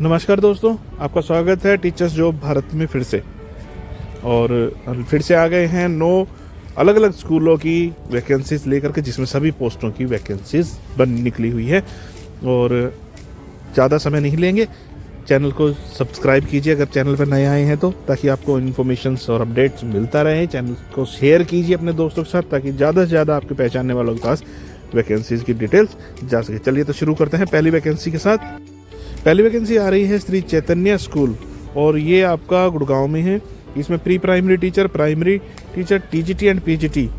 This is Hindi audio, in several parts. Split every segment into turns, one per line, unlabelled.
नमस्कार दोस्तों, आपका स्वागत है टीचर्स जॉब भारत में फिर से। और फिर से आ गए हैं 9 अलग अलग स्कूलों की वैकेंसीज लेकर के, जिसमें सभी पोस्टों की वैकेंसीज बन निकली हुई है। और ज़्यादा समय नहीं लेंगे, चैनल को सब्सक्राइब कीजिए अगर चैनल पर नए आए हैं तो, ताकि आपको इन्फॉर्मेशंस और अपडेट्स मिलता रहे। चैनल को शेयर कीजिए अपने दोस्तों के साथ, ताकि ज़्यादा से ज़्यादा आपके पहचानने वालों के पास वैकेंसीज की डिटेल्स जा सके। चलिए तो शुरू करते हैं पहली वैकेंसी के साथ। पहली वैकेंसी आ रही है श्री चैतन्य स्कूल, और ये आपका गुड़गांव में है। इसमें pre primary teacher, primary teacher, TGT and PGT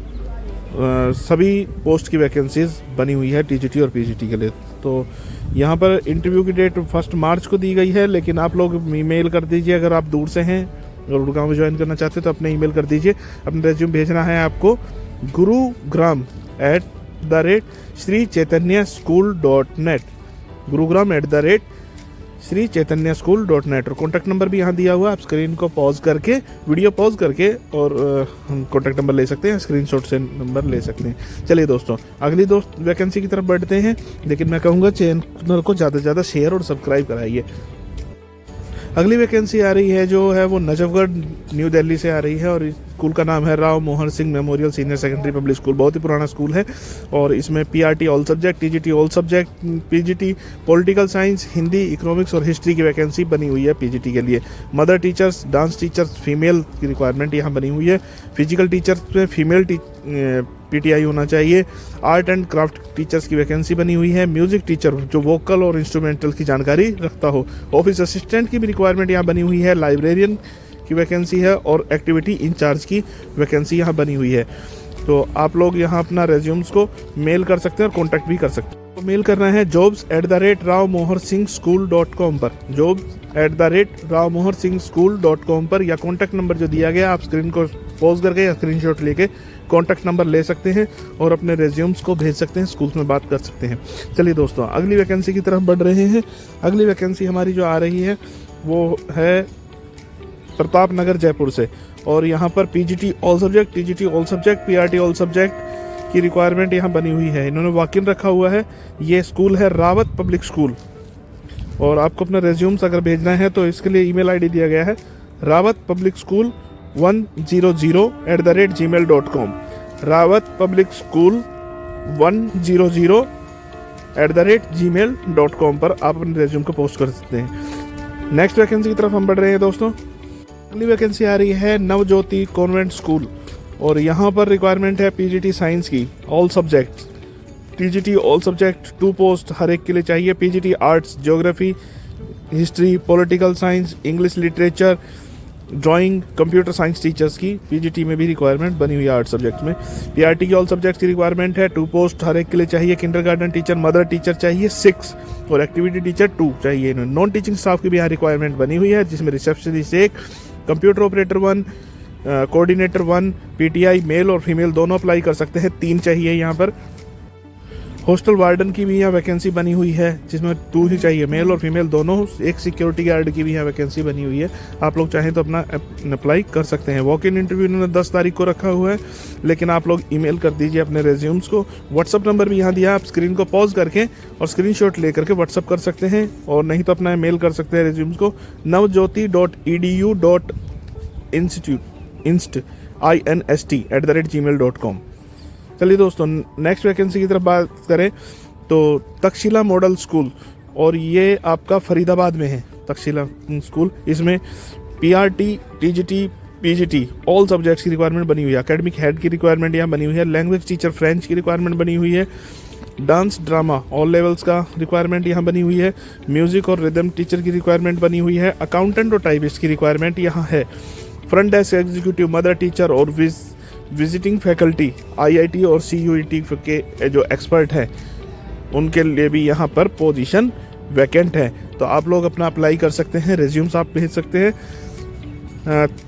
सभी पोस्ट की वैकेंसीज बनी हुई है टीजीटी और पीजीटी के लिए। तो यहाँ पर इंटरव्यू की डेट 1 मार्च को दी गई है, लेकिन आप लोग ईमेल कर दीजिए अगर आप दूर से हैं और गुड़गांव में ज्वाइन करना चाहते हैं तो अपने ईमेल कर दीजिए। अपना रेज्यूम भेजना है आपको gurugram@srichaitanyaschool.net, gurugram@srichaitanyaschool.net। और कॉन्टैक्ट नंबर भी यहाँ दिया हुआ है। आप स्क्रीन को पॉज करके, वीडियो पॉज करके और कॉन्टैक्ट नंबर ले सकते हैं, स्क्रीनशॉट से नंबर ले सकते हैं। चलिए दोस्तों, अगली वैकेंसी की तरफ बढ़ते हैं, लेकिन मैं कहूँगा चैनल को ज़्यादा से ज़्यादा शेयर और सब्सक्राइब कराइए। अगली वैकेंसी आ रही है जो है वो नजफगढ़ न्यू दिल्ली से आ रही है, और स्कूल का नाम है Rao Mohan Singh memorial senior secondary public school. बहुत ही पुराना स्कूल है, और इसमें PRT all subject, TGT all subject, PGT political science, Hindi, economics और हिस्ट्री की वैकेंसी बनी हुई है पीजीटी के लिए। Mother teachers, dance teachers female की रिक्वायरमेंट यहाँ बनी हुई है। फिजिकल टीचर्स में फीमेल पीटीआई होना चाहिए। आर्ट एंड क्राफ्ट टीचर्स की वैकेंसी बनी हुई है। म्यूजिक टीचर जो वोकल और इंस्ट्रूमेंटल की जानकारी रखता हो। ऑफिस असिस्टेंट की भी रिक्वायरमेंट यहाँ बनी हुई है। लाइब्रेरियन की वैकेंसी है, और एक्टिविटी इंचार्ज की वैकेंसी यहाँ बनी हुई है। तो आप लोग यहाँ अपना रेज्यूम्स को मेल कर सकते हैं और कॉन्टैक्ट भी कर सकते हैं। तो मेल करना है jobs@rawmoharsinghschool.com पर, jobs@rawmoharsinghschool.com पर, या कॉन्टैक्ट नंबर जो दिया गया आप स्क्रीन को पॉज करके या स्क्रीनशॉट लेके कॉन्टैक्ट नंबर ले सकते हैं और अपने रेज्यूम्स को भेज सकते हैं, स्कूल्स में बात कर सकते हैं। चलिए दोस्तों, अगली वैकेंसी की तरफ बढ़ रहे हैं। अगली वैकेंसी हमारी जो आ रही है वो है प्रताप नगर जयपुर से, और यहाँ पर PGT all subject, TGT all subject, PRT all subject की रिक्वायरमेंट यहाँ बनी हुई है। इन्होंने वॉक इन रखा हुआ है। ये स्कूल है रावत पब्लिक स्कूल, और आपको अपना रेज्यूम्स अगर भेजना है तो इसके लिए ईमेल आईडी दिया गया है rawatpublicschool100@gmail.com, rawatpublicschool100@gmail.com पर आप अपने रेज्यूम को पोस्ट कर सकते हैं। नेक्स्ट वैकेंसी की तरफ हम बढ़ रहे हैं दोस्तों। अगली वैकेंसी आ रही है नवज्योति कॉन्वेंट स्कूल, और यहाँ पर रिक्वायरमेंट है पीजीटी साइंस की all subject, TGT all subject 2 post हर एक के लिए चाहिए। PGT arts, geography, history, political science, English literature, drawing, computer science teachers की पीजीटी में भी रिक्वायरमेंट बनी हुई है आर्ट सब्जेक्ट में। पीआरटी की ऑल सब्जेक्ट्स की रिक्वायरमेंट है 2 पोस्ट हर एक के लिए चाहिए। किंडरगार्टन टीचर, मदर टीचर चाहिए 6, और एक्टिविटी टीचर 2 चाहिए। नॉन टीचिंग स्टाफ की भी यहाँ रिक्वायरमेंट बनी हुई है, जिसमें receptionist 1, computer operator 1, coordinator 1, PTI male और फीमेल दोनों अप्लाई कर सकते हैं, 3 चाहिए यहाँ पर। हॉस्टल वार्डन की भी यहाँ वैकेंसी बनी हुई है, जिसमें 2 ही चाहिए, मेल और फीमेल दोनों। एक सिक्योरिटी गार्ड की भी यहाँ वैकेंसी बनी हुई है। आप लोग चाहें तो अपना अप्लाई कर सकते हैं। वॉक इन इंटरव्यू इन्होंने 10 तारीख को रखा हुआ है, लेकिन आप लोग ईमेल कर दीजिए अपने रेज्यूम्स को। व्हाट्सअप नंबर भी यहाँ दिया, आप स्क्रीन को पॉज करके और स्क्रीनशॉट लेकर के व्हाट्सअप कर सकते हैं, और नहीं तो अपना मेल कर सकते हैं रेज्यूम्स को navjyoti.edu.inst@gmail.com। चलिए दोस्तों, नेक्स्ट वैकेंसी की तरफ बात करें तो तक्षशिला मॉडल स्कूल, और ये आपका फरीदाबाद में है तक्षशिला स्कूल। इसमें PRT, TGT, PGT all subjects की रिक्वायरमेंट बनी हुई है। एकेडमिक हेड की रिक्वायरमेंट यहाँ बनी हुई है। लैंग्वेज टीचर फ्रेंच की रिक्वायरमेंट बनी हुई है। डांस ड्रामा ऑल लेवल्स का रिक्वायरमेंट यहाँ बनी हुई है। म्यूजिक और रिदम टीचर की रिक्वायरमेंट बनी हुई है। अकाउंटेंट और टाइपिस्ट की रिक्वायरमेंट यहाँ है। Front desk executive, mother teacher और विजिटिंग फैकल्टी, आईआईटी और सीयूईटी के जो एक्सपर्ट हैं उनके लिए भी यहाँ पर पोजीशन वैकेंट है। तो आप लोग अपना अप्लाई कर सकते हैं, रेज्यूम्स आप भेज सकते हैं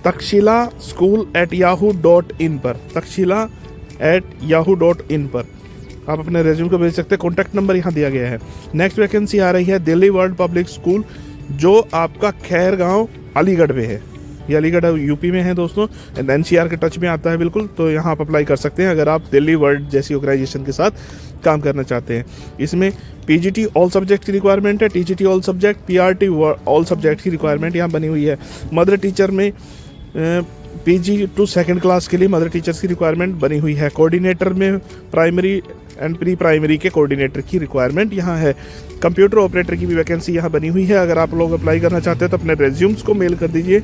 takshila@yahoo.in पर, takshila@yahoo.in पर आप अपने रेज्यूम को भेज सकते हैं। कॉन्टैक्ट नंबर यहाँ दिया गया है। नेक्स्ट वैकेंसी आ रही है दिल्ली वर्ल्ड पब्लिक स्कूल, जो आपका खैरगांव अलीगढ़ में है। ये अलीगढ़ यूपी में है दोस्तों, एंड एनसीआर के टच में आता है बिल्कुल। तो यहाँ आप अप्लाई कर सकते हैं अगर आप दिल्ली वर्ल्ड जैसी ऑर्गेनाइजेशन के साथ काम करना चाहते हैं। इसमें पीजीटी ऑल सब्जेक्ट की रिक्वायरमेंट है, TGT all subject, PRT all subject की रिक्वायरमेंट यहाँ बनी हुई है। मदर टीचर में पीजी टू सेकंड क्लास के लिए मदर टीचर्स की रिक्वायरमेंट बनी हुई है। कोऑर्डिनेटर में प्राइमरी एंड प्री प्राइमरी के कोऑर्डिनेटर की रिक्वायरमेट यहाँ है। कंप्यूटर ऑपरेटर की भी वैकेंसी यहाँ बनी हुई है। अगर आप लोग अप्लाई करना चाहते हैं तो अपने रेज्यूम्स को मेल कर दीजिए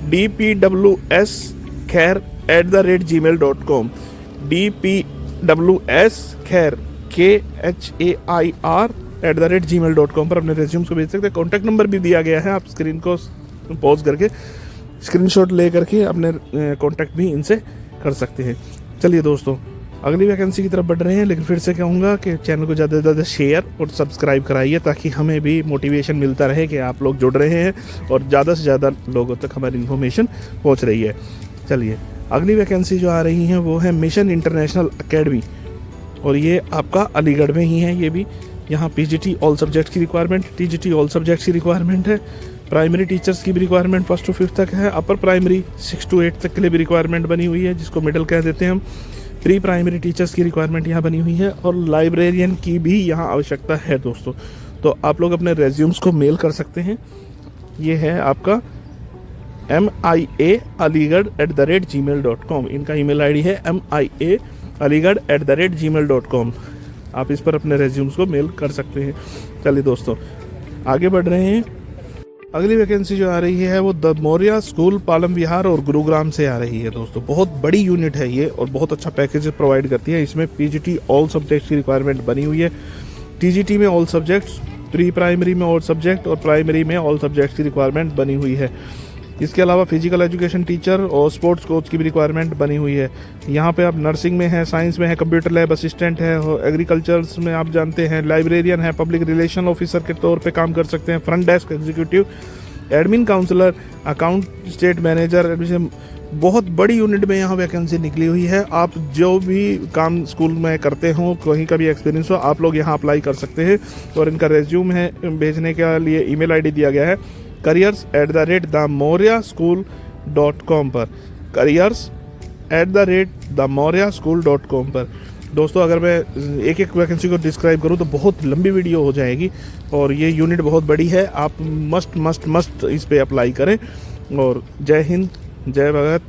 dpwskhair@gmail.com, dpwskhair@gmail.com पर अपने रेज्यूम्स को भेज सकते हैं। कॉन्टैक्ट नंबर भी दिया गया है, आप स्क्रीन को पॉज करके स्क्रीनशॉट ले करके अपने कॉन्टैक्ट भी इनसे कर सकते हैं। चलिए दोस्तों, अगली वैकेंसी की तरफ बढ़ रहे हैं, लेकिन फिर से कहूँगा कि चैनल को ज़्यादा से ज़्यादा शेयर और सब्सक्राइब कराइए ताकि हमें भी मोटिवेशन मिलता रहे कि आप लोग जुड़ रहे हैं और ज़्यादा से ज़्यादा लोगों तक हमारी इन्फॉर्मेशन पहुँच रही है। चलिए, अगली वैकेंसी जो आ रही हैं वो है मिशन इंटरनेशनल एकेडमी, और ये आपका अलीगढ़ में ही है। ये भी यहाँ पीजीटी ऑल सब्जेक्ट की रिक्वायरमेंट, टीजीटी ऑल सब्जेक्ट्स की रिक्वायरमेंट है। प्राइमरी टीचर्स की भी रिक्वायरमेंट 1 to 5 तक है। अपर प्राइमरी 6 to 8 तक के लिए भी रिक्वायरमेंट बनी हुई है, जिसको मिडिल कह देते हैं हम। प्री प्राइमरी टीचर्स की रिक्वायरमेंट यहाँ बनी हुई है, और लाइब्रेरियन की भी यहाँ आवश्यकता है दोस्तों। तो आप लोग अपने रेज्यूम्स को मेल कर सकते हैं। ये है आपका MIA@gmail.com, इनका ईमेल आईडी है MIA@gmail.com। आप इस पर अपने रेज्यूम्स को मेल कर सकते हैं। चलिए दोस्तों, आगे बढ़ रहे हैं। अगली वैकेंसी जो आ रही है वो द मौर्या स्कूल, पालम विहार और गुरुग्राम से आ रही है दोस्तों। बहुत बड़ी यूनिट है ये और बहुत अच्छा पैकेज प्रोवाइड करती है। इसमें पीजीटी ऑल सब्जेक्ट्स की रिक्वायरमेंट बनी हुई है। टीजीटी में ऑल सब्जेक्ट्स, प्री प्राइमरी में ऑल सब्जेक्ट और प्राइमरी में ऑल सब्जेक्ट्स की रिक्वायरमेंट बनी हुई है। इसके अलावा फिजिकल एजुकेशन टीचर और स्पोर्ट्स कोच की भी रिक्वायरमेंट बनी हुई है। यहाँ पे आप नर्सिंग में है, साइंस में है, कंप्यूटर लैब असिस्टेंट है, एग्रीकल्चर्स में आप जानते हैं लाइब्रेरियन है, पब्लिक रिलेशन ऑफिसर के तौर पे काम कर सकते हैं, front desk executive, admin counsellor, account state manager. बहुत बड़ी यूनिट में यहाँ वैकेंसी निकली हुई है। आप जो भी काम स्कूल में करते हो, कहीं का भी एक्सपीरियंस हो, आप लोग यहाँ अप्लाई कर सकते हैं। और इनका रेज्यूम है भेजने के लिए ईमेल आईडी दिया गया है careers@themoryaschool.com पर, careers@themoryaschool.com पर। दोस्तों, अगर मैं एक एक वैकेंसी को डिस्क्राइब करूँ तो बहुत लंबी वीडियो हो जाएगी, और ये यूनिट बहुत बड़ी है। आप मस्ट इस पे अप्लाई करें। और जय हिंद, जय भगत।